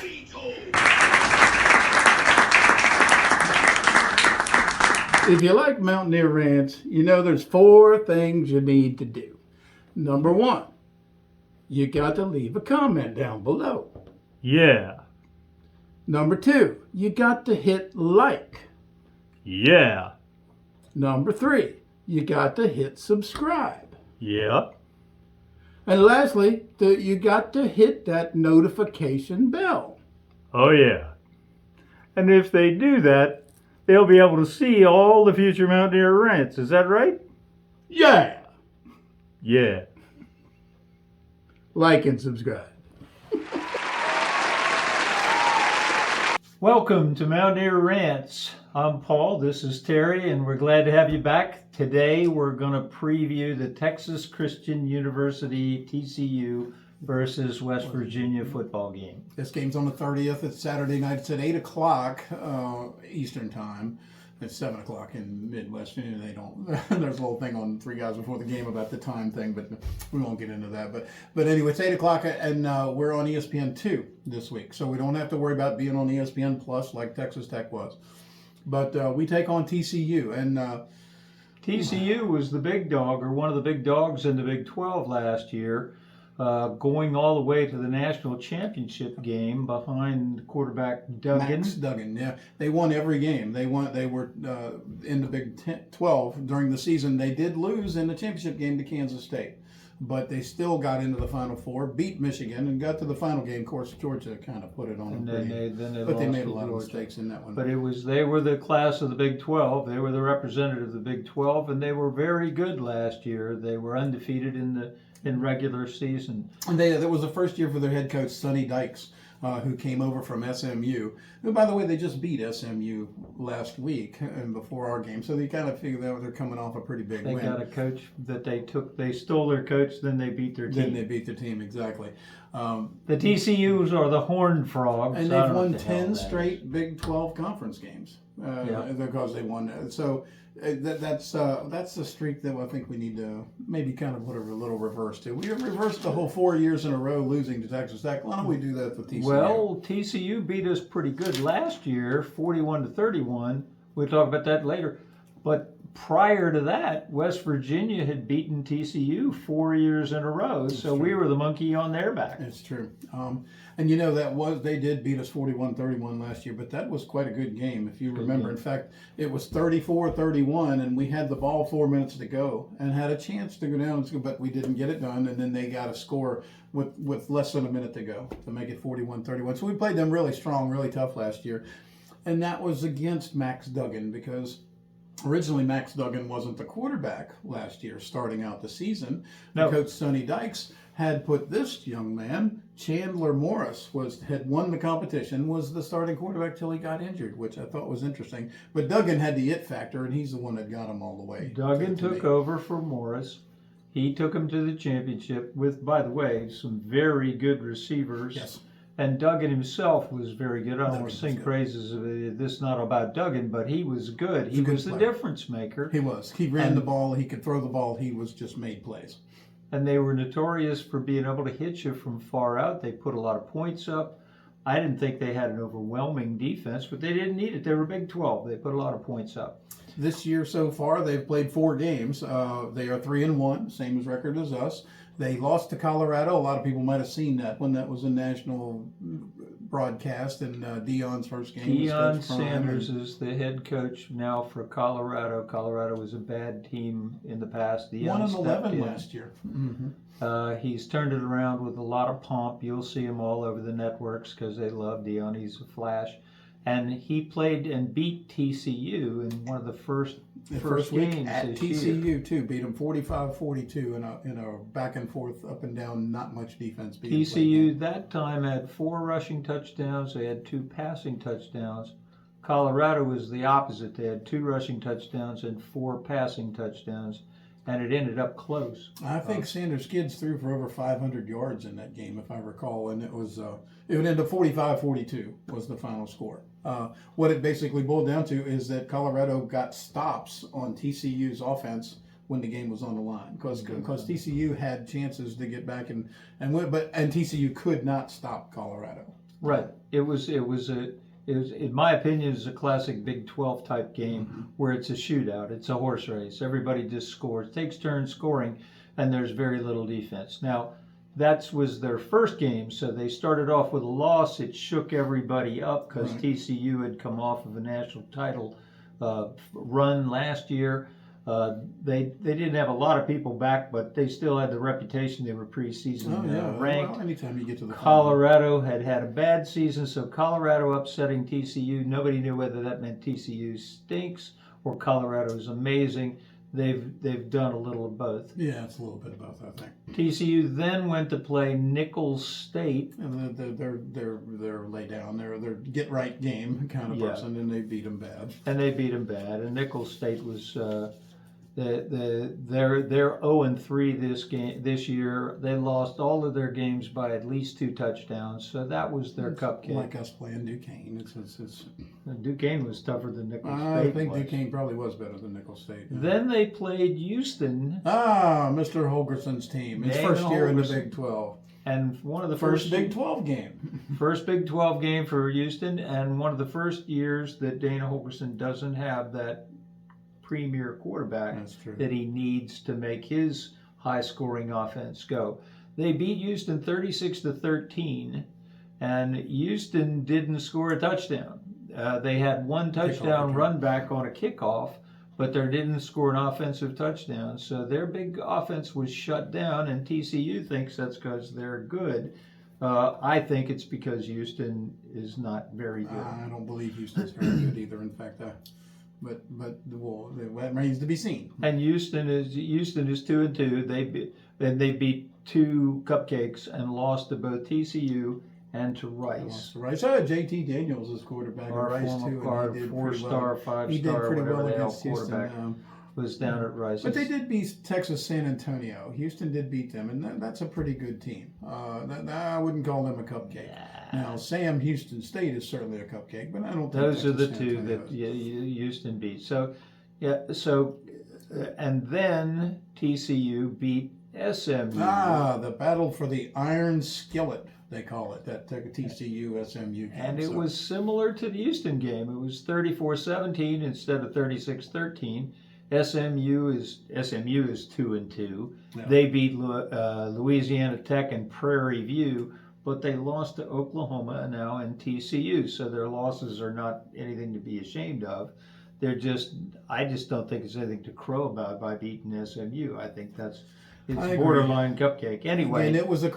If you like Mountaineer Rants, you know there's 4 things you need to do. Number 1, you got to leave a comment down below. Yeah. Number 2, you got to hit like. Yeah. Number 3, you got to hit subscribe. Yeah. And lastly, you got to hit that notification bell. Oh, yeah. And if they do that, they'll be able to see all the future Mountaineer Rants. Is that right? Yeah. Yeah. Like and subscribe. Welcome to Mountaineer Rants. I'm Paul, this is Terry, and we're glad to have you back. Today we're going to preview the Texas Christian University, TCU, versus West Virginia football game. This game's on the 30th. It's Saturday night. It's at 8 o'clock Eastern Time. It's 7 o'clock in Midwest. They don't. There's a little thing on 3 Guys Before the Game about the time thing, but we won't get into that. But anyway, it's 8 o'clock, and we're on ESPN2 this week, so we don't have to worry about being on ESPN Plus like Texas Tech was. But we take on TCU, and TCU was the big dog, or one of the big dogs in the Big 12 last year. Going all the way to the national championship game behind quarterback Duggan. Max Duggan, yeah. They won every game. They were in the Big 12 during the season. They did lose in the championship game to Kansas State, but they still got into the Final Four, beat Michigan, and got to the final game. Of course, Georgia kind of put it on them. But they made a lot of mistakes in that one. But they were the class of the Big 12. They were the representative of the Big 12, and they were very good last year. They were undefeated in regular season. And that was the first year for their head coach, Sonny Dykes, who came over from SMU. Who, by the way, they just beat SMU last week and before our game. So they kind of figured out they're coming off a pretty big win. They got a coach that they stole their coach, then they beat their team. Then they beat their team, exactly. The TCUs are the Horned Frogs. And they've won 10 straight Big 12 conference games because they won. So that's the streak that I think we need to maybe kind of put a little reverse to. We reversed the whole 4 years in a row losing to Texas Tech. Why don't we do that with TCU? Well, TCU beat us pretty good last year, 41-31. We'll talk about that later. But prior to that, West Virginia had beaten TCU 4 years in a row, so we were the monkey on their back. It's true. And they did beat us 41-31 last year, but that was quite a good game, if you remember. In fact, it was 34-31, and we had the ball 4 minutes to go and had a chance to go down, but we didn't get it done, and then they got a score with less than a minute to go to make it 41-31. So we played them really strong, really tough last year, and that was against Max Duggan because originally Max Duggan wasn't the quarterback last year starting out the season. No. Coach Sonny Dykes had put this young man, Chandler Morris, had won the competition, was the starting quarterback till he got injured, which I thought was interesting. But Duggan had the it factor, and he's the one that got him all the way. Duggan took over for Morris. He took him to the championship with, by the way, some very good receivers. Yes. And Duggan himself was very good. I don't want to sing praises of it. This is not about Duggan, but he was good. He was the difference maker. He was. He ran the ball. He could throw the ball. He was just made plays. And they were notorious for being able to hit you from far out. They put a lot of points up. I didn't think they had an overwhelming defense, but they didn't need it. They were Big 12. They put a lot of points up. This year so far, they've played 4 games. They are 3-1, same as record as us. They lost to Colorado. A lot of people might have seen that one. That was a national broadcast in Deion's first game. Deion Sanders is the head coach now for Colorado. Colorado was a bad team in the past. Deion 1-11 last year. Mm-hmm. He's turned it around with a lot of pomp. You'll see him all over the networks because they love Deion. He's a flash. And he played and beat TCU in one of the first games at this TCU year. Too. Beat them 45-42 in a back and forth, up and down, not much defense. TCU that time had 4 rushing touchdowns. They had 2 passing touchdowns. Colorado was the opposite. They had 2 rushing touchdowns and 4 passing touchdowns. And it ended up close. I think Sanders Kids threw for over 500 yards in that game, if I recall, and it would end up 45-42 was the final score. What it basically boiled down to is that Colorado got stops on TCU's offense when the game was on the line, because TCU had chances to get back and win, and TCU could not stop Colorado. Right. It was in my opinion, is a classic Big 12 type game where it's a shootout. It's a horse race. Everybody just scores, takes turns scoring, and there's very little defense. Now, that was their first game, so they started off with a loss. It shook everybody up because TCU had come off of a national title run last year. They didn't have a lot of people back, but they still had the reputation. They were preseason ranked. Well, anytime you get to the Colorado had a bad season, so Colorado upsetting TCU. Nobody knew whether that meant TCU stinks or Colorado's amazing. They've done a little of both. Yeah, it's a little bit of both, I think. TCU then went to play Nicholls State. And they're lay down. They're get right game kind of person, and they beat them bad. And Nicholls State was they're 0-3 this year. They lost all of their games by at least 2 touchdowns, so that was their cupcake. Like us playing Duquesne. It's Duquesne was tougher than Nicholls State. I think Duquesne probably was better than Nicholls State. Yeah. Then they played Houston. Mr. Holgerson's team. His first year in the Big 12. And one of the first Big 12 game. First Big 12 game for Houston, and one of the first years that Dana Holgerson doesn't have that premier quarterback that he needs to make his high-scoring offense go. They beat Houston 36-13, and Houston didn't score a touchdown. They had one touchdown run back on a kickoff, but they didn't score an offensive touchdown. So their big offense was shut down, and TCU thinks that's because they're good. I think it's because Houston is not very good. I don't believe Houston's very good either. In fact, but well, that remains to be seen. And Houston is 2-2. They beat 2 cupcakes and lost to both TCU and to Rice. Rice. JT Daniels is quarterback at Rice too. Our 4-star, 5-star, whatever the hell quarterback was down at Rice. But they did beat Texas San Antonio. Houston did beat them, and that's a pretty good team. I wouldn't call them a cupcake. Yeah. Now, Sam Houston State is certainly a cupcake, but I don't think those are the Texas two that Houston beat. So, and then TCU beat SMU. The battle for the iron skillet, they call it, that TCU SMU game. And it was similar to the Houston game. It was 34-17 instead of 36-13. SMU is 2-2. Yeah. They beat Louisiana Tech and Prairie View, but they lost to Oklahoma now and TCU. So their losses are not anything to be ashamed of. I just don't think it's anything to crow about by beating SMU. I think it's borderline cupcake. Anyway, and it's a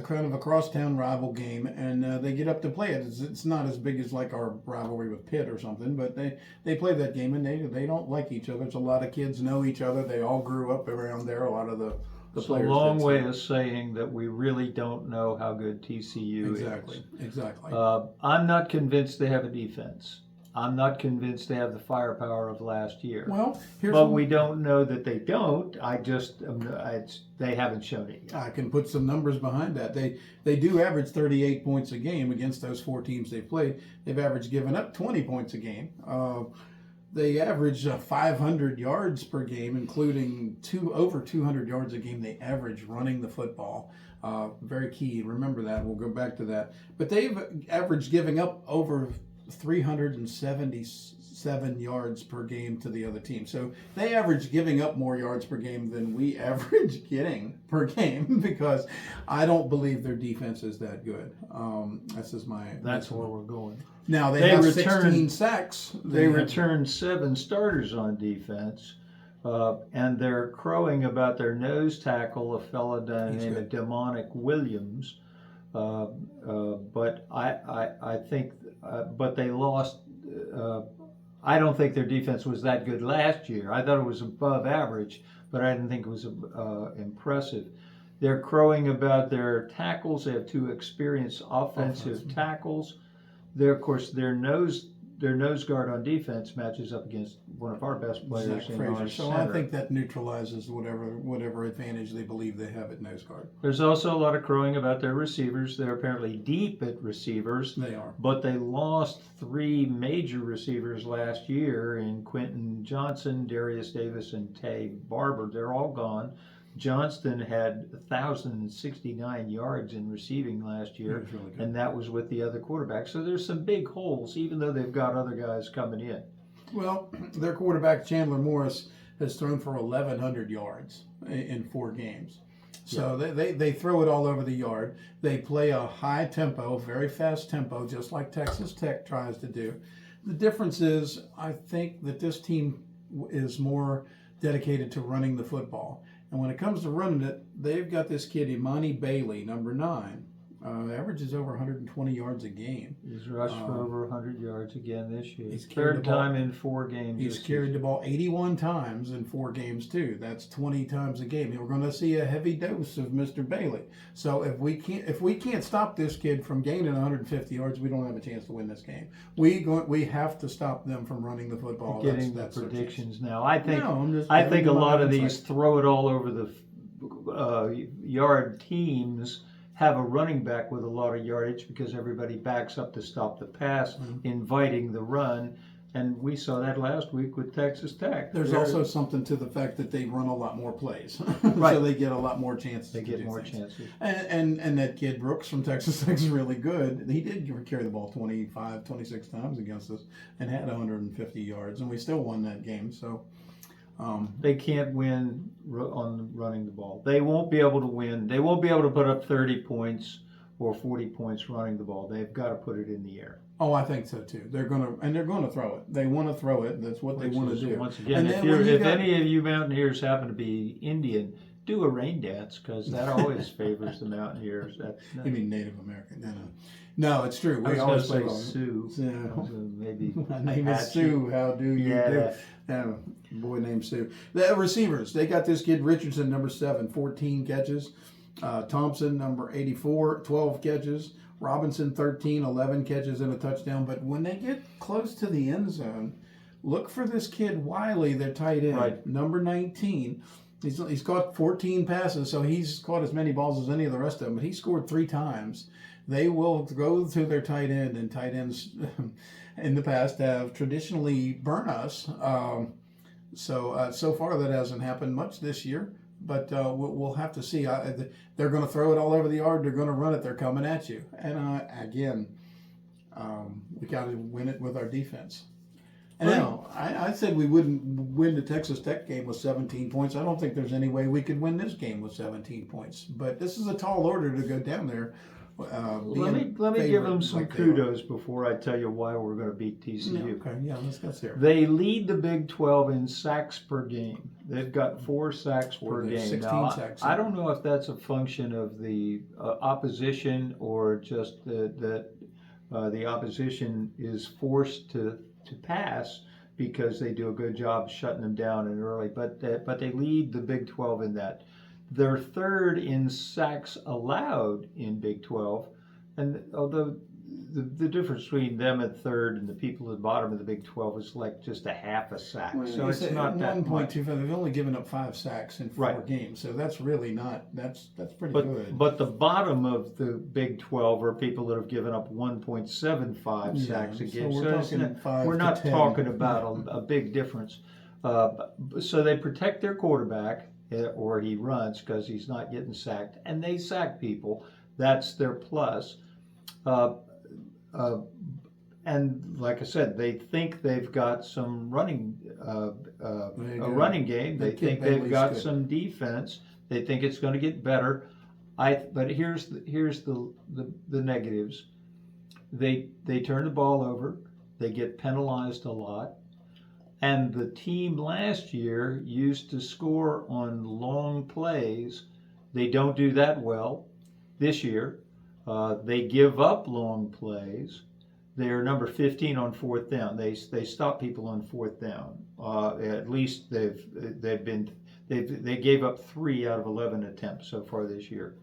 kind of a crosstown rival game, and they get up to play it. It's not as big as like our rivalry with Pitt or something, but they play that game, and they don't like each other. It's a lot of kids know each other. They all grew up around there. A lot of the players. It's a long way of saying that we really don't know how good TCU is. Exactly. I'm not convinced they have a defense. I'm not convinced they have the firepower of last year. Well, we don't know that they don't. They haven't shown it yet. I can put some numbers behind that. They do average 38 points a game against those 4 teams they've played. They've averaged giving up 20 points a game. They average 500 yards per game, including over 200 yards a game. They average running the football. Very key. Remember that. We'll go back to that. But they've averaged giving up over 377 yards per game to the other team. So they average giving up more yards per game than we average getting per game, because I don't believe their defense is that good. That's where we're going. Now they have 16 sacks. They returned 7 starters on defense, and they're crowing about their nose tackle, a fella named Demonic Williams. But I think, but they lost. I don't think their defense was that good last year. I thought it was above average, but I didn't think it was impressive. They're crowing about their tackles. They have 2 experienced offensive tackles. Of course, their nose guard on defense matches up against one of our best players in our center. So I think that neutralizes whatever advantage they believe they have at nose guard. There's also a lot of crowing about their receivers. They're apparently deep at receivers. They are. But they lost 3 major receivers last year in Quentin Johnson, Darius Davis, and Tay Barber. They're all gone. Johnston had 1,069 yards in receiving last year, That was really good. and that was with the other quarterback. So there's some big holes, even though they've got other guys coming in. Well, their quarterback Chandler Morris has thrown for 1,100 yards in 4 games. So they throw it all over the yard. They play a high tempo, very fast tempo, just like Texas Tech tries to do. The difference is, I think that this team is more dedicated to running the football. And when it comes to running it, they've got this kid, Imani Bailey, number 9. Averages over 120 yards a game. He's rushed for over 100 yards again this year. He's carried Third the ball. time in 4 games. He's carried the ball 81 times in 4 games too. That's 20 times a game. And we're going to see a heavy dose of Mr. Bailey. So if we can't stop this kid from gaining 150 yards, we don't have a chance to win this game. We have to stop them from running the football. Getting That's the our chance. predictions now. I think I a lot of these throw it all over the yard teams have a running back with a lot of yardage because everybody backs up to stop the pass, inviting the run. And we saw that last week with Texas Tech. There's also something to the fact that they run a lot more plays. Right. So they get a lot more chances. They get more things. chances. And that kid Brooks from Texas Tech is really good. He did carry the ball 25, 26 times against us and had 150 yards, and we still won that game. So they can't win on running the ball. They won't be able to win. They won't be able to put up 30 points or 40 points running the ball. They've got to put it in the air. Oh, I think so too. They're gonna throw it. They want to throw it. That's what they want to do. Once again, if any of you Mountaineers happen to be Indian, do a rain dance because that always favors the Mountaineers. You mean Native American? No, it's true. I We was always going play to say Sioux. So, Maybe my name is Sue. How do you do? Boy named Sue. The receivers, they got this kid Richardson, number 7, 14 catches. Thompson, number 84, 12 catches. Robinson, 13, 11 catches and a touchdown. But when they get close to the end zone, look for this kid Wiley, their tight end, right. Number 19. He's caught 14 passes, so he's caught as many balls as any of the rest of them. But he scored 3 times. They will go to their tight end, and tight ends in the past have traditionally burnt us. So far that hasn't happened much this year, but we'll have to see. They're going to throw it all over the yard. They're going to run it. They're coming at you. And again, we got to win it with our defense. And now, I said we wouldn't win the Texas Tech game with 17 points. I don't think there's any way we could win this game with 17 points. But this is a tall order to go down there. Let me give them some kudos before I tell you why we're going to beat TCU. Okay, yeah, let's hear it. They lead the Big 12 in sacks per game. They've got 4 sacks per game. 16 now, sacks. I don't know if that's a function of the opposition or just that the opposition is forced to pass because they do a good job shutting them down and early. But they lead the Big 12 in that. They're 3rd in sacks allowed in Big 12, and although the difference between them at 3rd and the people at the bottom of the Big 12 is like just a half a sack, so it's not that much. 1.25. They've only given up 5 sacks in 4 games, so that's really not. That's pretty good. But the bottom of the Big 12 are people that have given up 1.75 sacks a game. So we're not talking about a big difference. So they protect their quarterback, or he runs because he's not getting sacked, and they sack people. That's their plus. And like I said, they think they've got some running running game. They think they've got some defense. They think it's going to get better. But here's the negatives. They turn the ball over. They get penalized a lot. And the team last year used to score on long plays. They don't do that well this year. They give up long plays. They're number 15 on 4th down. They stop people on 4th down. At least they gave up 3 out of 11 attempts so far this year.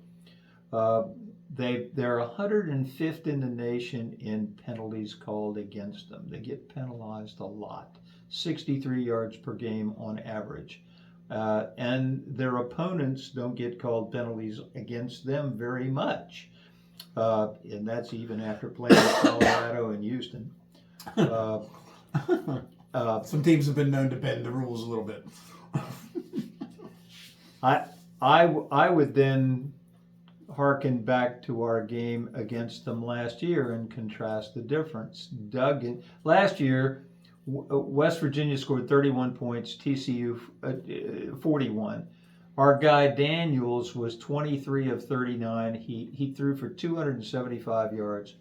They're 105th in the nation in penalties called against them. They get penalized a lot. 63 yards per game on average. And their opponents don't get called penalties against them very much. And that's even after playing Colorado and Houston. Some teams have been known to bend the rules a little bit. I would then harken back to our game against them last year and contrast the difference. Last year, West Virginia scored 31 points, TCU 41. Our guy Daniels was 23 of 39. He threw for 275 yards,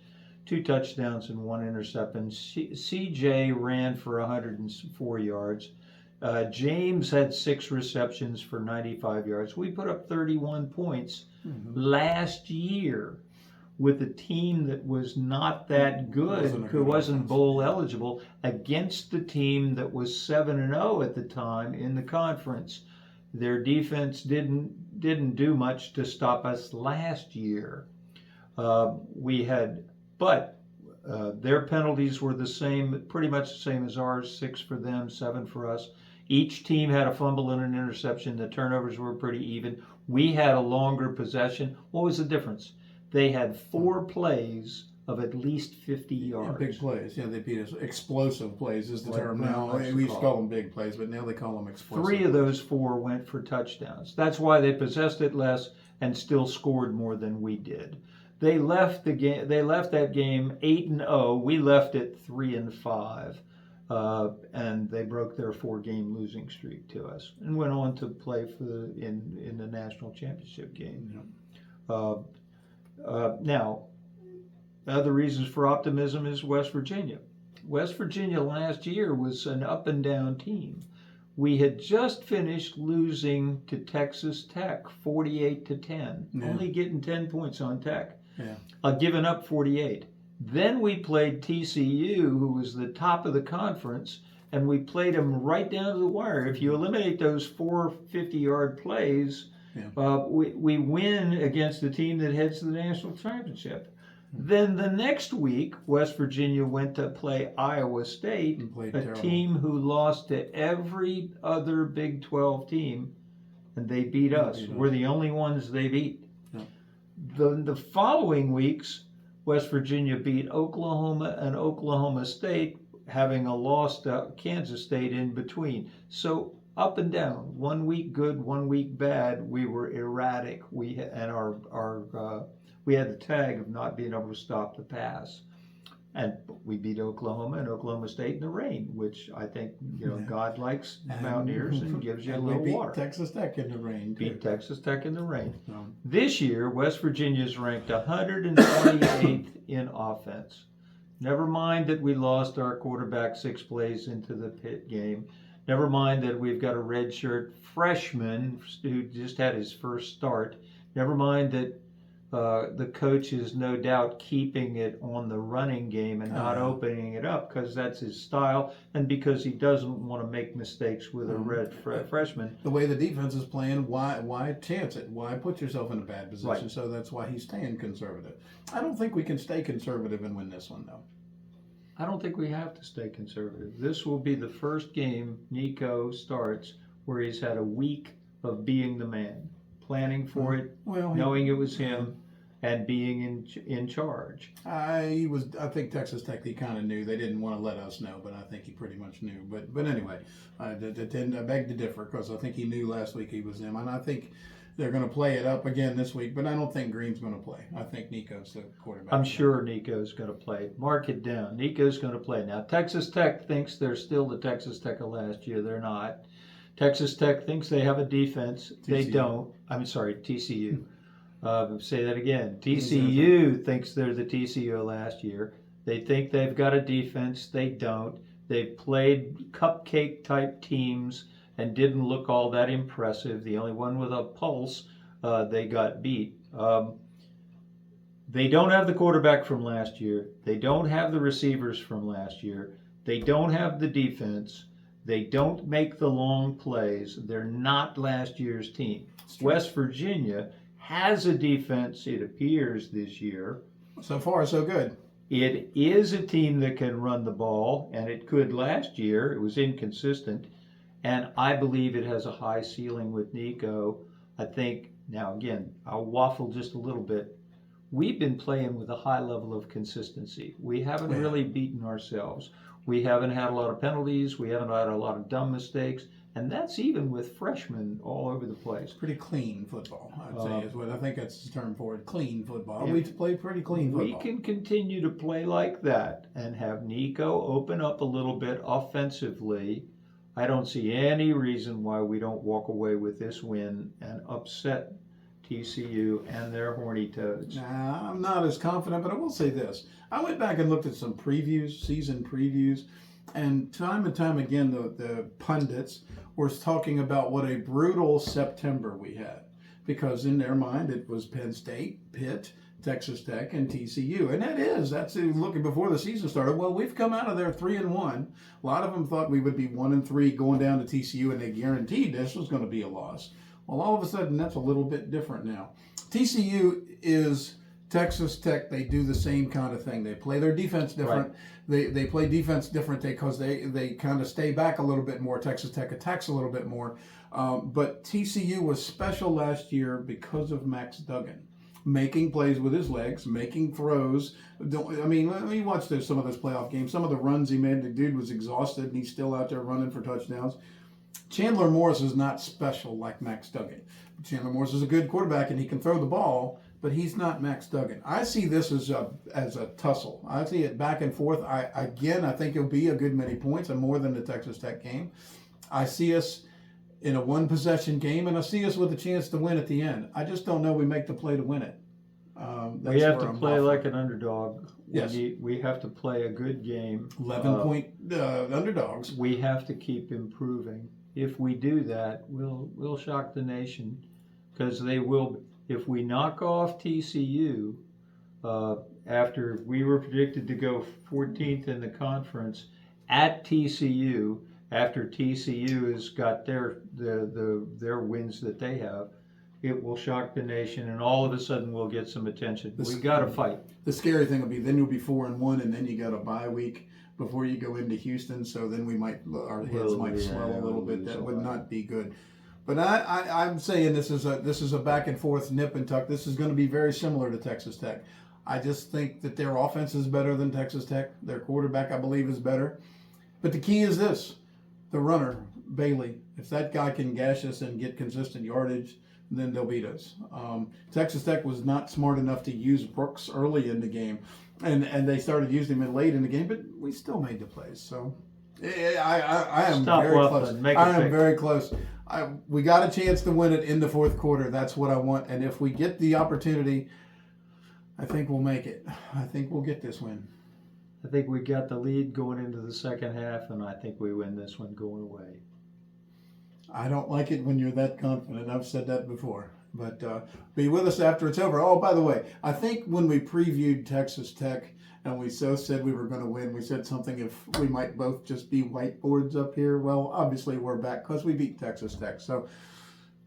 2 touchdowns and 1 interception. CJ ran for 104 yards. James had 6 receptions for 95 yards. We put up 31 points last year with a team that was not that good, who wasn't bowl eligible, against the team that was 7-0 at the time in the conference. Their defense didn't do much to stop us last year. Their penalties were the same, pretty much the same as ours, 6 for them, 7 for us. Each team had a fumble and an interception. The turnovers were pretty even. We had a longer possession. What was the difference? They had 4 plays of at least 50 yards. Yeah, big plays. Yeah, they beat us. Explosive plays is the term now. We used to call them big plays, but now they call them explosive. 3 of those 4 went for touchdowns. That's why they possessed it less and still scored more than we did. They left the game. They left that game 8-0. We left it 3-5. And they broke their 4-game losing streak to us and went on to play for in the national championship game. Yeah. Now, other reasons for optimism is West Virginia. West Virginia last year was an up and down team. We had just finished losing to Texas Tech 48-10, only getting 10 points on Tech, giving up 48. Then we played TCU, who was the top of the conference, and we played them right down to the wire. If you eliminate those 4 50-yard plays, we win against the team that heads to the national championship. Then the next week, West Virginia went to play Iowa State, a team who lost to every other Big 12 team, and they beat us. We're the only ones they beat. The following weeks, West Virginia beat Oklahoma and Oklahoma State, having a loss to Kansas State in between. So up and down, 1 week good, 1 week bad. We were erratic. We had the tag of not being able to stop the pass, and we beat Oklahoma and Oklahoma State in the rain, which I think God likes Mountaineers and gives you a little water. Beat Texas Tech in the rain. Beat Texas Tech in the rain. This year, West Virginia is ranked 128th in offense. Never mind that we lost our quarterback 6 plays into the pit game. Never mind that we've got a redshirt freshman who just had his first start. Never mind that the coach is no doubt keeping it on the running game and not opening it up because that's his style and because he doesn't want to make mistakes with a red freshman. The way the defense is playing, why chance it? Why put yourself in a bad position? Right. So that's why he's staying conservative. I don't think we can stay conservative and win this one, though. I don't think we have to stay conservative. This will be the first game Nico starts where he's had a week of being the man, planning for it, knowing it was him, and being in charge. I think Texas Tech, he kind of knew. They didn't want to let us know, but I think he pretty much knew. But anyway, I beg to differ because I think he knew last week he was him, and I think they're going to play it up again this week. But I don't think Green's going to play. I think Nico's the quarterback. I'm sure Nico's going to play. Mark it down. Nico's going to play. Now Texas Tech thinks they're still the Texas Tech of last year. They're not. Texas Tech thinks they have a defense. TCU. They don't. I'm sorry, TCU. Say that again. TCU thinks they're the TCU of last year. They think they've got a defense. They don't. They've played cupcake type teams and didn't look all that impressive. The only one with a pulse, they got beat. They don't have the quarterback from last year. They don't have the receivers from last year. They don't have the defense. They don't make the long plays. They're not last year's team. West Virginia has a defense, it appears, this year. So far, so good. It is a team that can run the ball, and it could last year. It was inconsistent. And I believe it has a high ceiling with Nico. I think, now again, I'll waffle just a little bit. We've been playing with a high level of consistency. We haven't really beaten ourselves. We haven't had a lot of penalties. We haven't had a lot of dumb mistakes. And that's even with freshmen all over the place. Pretty clean football, I'd say, is what I think that's the term for it. Clean football. If We play pretty clean football. We can continue to play like that and have Nico open up a little bit offensively. I don't see any reason why we don't walk away with this win and upset TCU and their horny toads. Nah, I'm not as confident, but I will say this. I went back and looked at some previews, season previews, and time again, the pundits were talking about what a brutal September we had. Because in their mind, it was Penn State, Pitt, Texas Tech, and TCU. And that's looking before the season started. Well, we've come out of there 3-1. A lot of them thought we would be 1-3 going down to TCU, and they guaranteed this was going to be a loss. Well, all of a sudden, that's a little bit different now. TCU is Texas Tech. They do the same kind of thing. They play their defense different. Right. They play defense different because they kind of stay back a little bit more. Texas Tech attacks a little bit more. But TCU was special last year because of Max Duggan. Making plays with his legs, making throws. Let me watch some of those playoff games. Some of the runs he made, the dude was exhausted, and he's still out there running for touchdowns. Chandler Morris is not special like Max Duggan. Chandler Morris is a good quarterback, and he can throw the ball, but he's not Max Duggan. I see this as a tussle. I see it back and forth. I think it'll be a good many points, and more than the Texas Tech game. I see us in a one-possession game, and I see us with a chance to win at the end. I just don't know we make the play to win it. We have to play like an underdog. Yes. We have to play a good game. 11-point underdogs. We have to keep improving. If we do that, we'll shock the nation, because they will. If we knock off TCU, after we were predicted to go 14th in the conference at TCU, after TCU has got their wins that they have, it will shock the nation, and all of a sudden we'll get some attention. We got to fight. The scary thing will be then you'll be 4-1, and then you got a bye week before you go into Houston. So then our heads might swell a little bit. That would not be good. But I'm saying this is a back and forth nip and tuck. This is going to be very similar to Texas Tech. I just think that their offense is better than Texas Tech. Their quarterback, I believe, is better. But the key is this: the runner, Bailey. If that guy can gash us and get consistent yardage, then they'll beat us. Texas Tech was not smart enough to use Brooks early in the game, and they started using him late in the game, but we still made the plays. So I am very close. I am very close. We got a chance to win it in the fourth quarter. That's what I want. And if we get the opportunity, I think we'll make it. I think we'll get this win. I think we got the lead going into the second half, and I think we win this one going away. I don't like it when you're that confident. I've said that before. But be with us after it's over. Oh, by the way, I think when we previewed Texas Tech and we said we were going to win, we said something if we might both just be whiteboards up here. Well, obviously we're back because we beat Texas Tech. So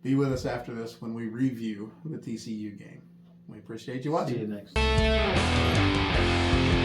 be with us after this when we review the TCU game. We appreciate you watching. See you next time.